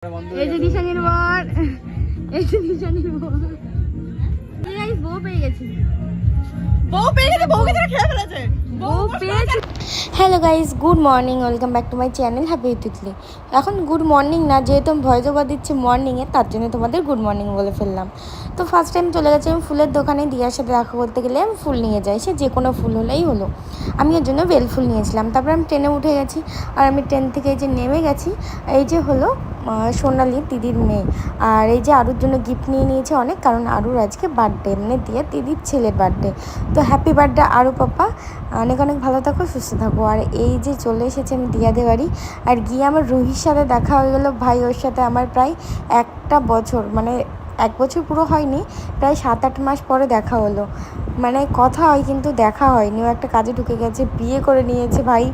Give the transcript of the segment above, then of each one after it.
এই যে দিশানির বর, এই যে দিশানির বর। গাইস বউ পেয়ে গেছি, বউকে তারা খেয়ে ফেলেছে, বউ পেয়েছে। Hello guys, good morning, welcome back to my channel happy Titli. এখন গুড মর্নিং না, যেহেতু আমি ভয়েস ওভার দিচ্ছি মর্নিংয়ে, তার জন্য তোমাদের গুড মর্নিং বলে ফেললাম। তো ফার্স্ট টাইম চলে গেছি আমি ফুলের দোকানে, দিয়ার সাথে দেখা করতে গেলে আমি ফুল নিয়ে যাই, সে যে কোনো ফুল হলেই হলো। আমি এর জন্য বেল ফুল নিয়েছিলাম। তারপরে আমি ট্রেনে উঠে গেছি, আর আমি ট্রেন থেকে এই যে নেমে গেছি। এই যে হলো সোনালি দিদির মেয়ে, আর এই যে আরুর জন্য গিফট নিয়ে নিয়েছে অনেক, কারণ আরুর আজকে বার্থডে, মানে দিয়ে দিদির ছেলের বার্থডে। তো হ্যাপি বার্থডে আরু পাপা, অনেক অনেক ভালো থাকো, সুস্থ থাকো। আর এই যে চলে এসেছি আমি দিয়াদের বাড়ি, আর গিয়ে আমার রুহির সাথে দেখা হয়ে গেলো। ভাই, ওর সাথে আমার প্রায় একটা বছর, মানে এক বছর পুরো হয়নি, প্রায় 7-8 মাস পরে দেখা হলো। মানে কথা হয় কিন্তু দেখা হয়নি, ও একটা কাজে ঢুকে গেছে, বিয়ে করে নিয়েছে ভাই।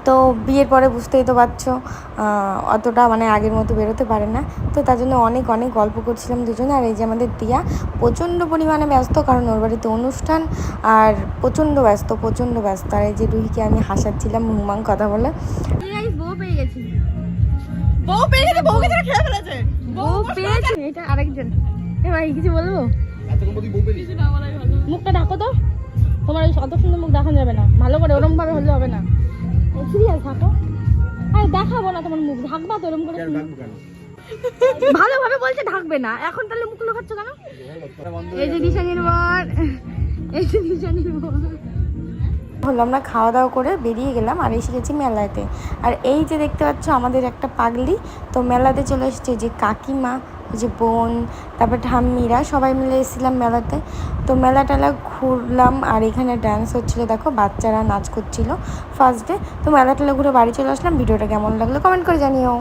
তো বিয়ের পরে বুঝতেই তো পারছো, অতটা মানে আগের মতো বেরোতে পারে না। তো তার জন্য অনেক অনেক গল্প করছিলাম দুজনে। আর এই যে আমাদের দিয়া প্রচণ্ড পরিমাণে ব্যস্ত, কারণ ওর বাড়িতে অনুষ্ঠান, আর প্রচণ্ড ব্যস্ত। আর এই যে রুহিকে আমি হাসাচ্ছিলাম মুংমাং কথা বলে। গাইস বউ পেয়ে গেছি, বউকে তারা খেয়ে ফেলেছে। বউ পেয়েছে। এটা আরেকজন। এ ভাই কিছু বলবো? মুখটা ঢাকো তো, তোমার ওই অত সুন্দর মুখ দেখানো যাবে না, ভালো করে ওরম ভাবে হলে হবে না। সিরিয়াস থাকো, আরে দেখাবো না তোমার মুখ, ঢাকবা তো ওরম করে। ভালোভাবে বলছে ঢাকবে না, এখন তাহলে মুখ লুকাচ্ছ কেন? এই যে দিশানির বর, এই যে দিশানির বর। হলো আমরা খাওয়া দাওয়া করে বেরিয়ে গেলাম, আর এসে গেছি মেলাতে। আর এই যে দেখতে পাচ্ছ আমাদের একটা পাগলি, তো মেলাতে চলে এসেছে যে কাকিমা, যে বোন, তারপর ঠাম্মিরা, সবাই মিলে এসেছিলাম মেলাতে। তো মেলা টেলা ঘুরলাম, আর এখানে ডান্স হচ্ছিলো, দেখো বাচ্চারা নাচ করছিল ফার্স্ট ডে। তো মেলা টেলা ঘুরে বাড়ি চলে আসলাম। ভিডিওটা কেমন লাগলো কমেন্ট করে জানিও।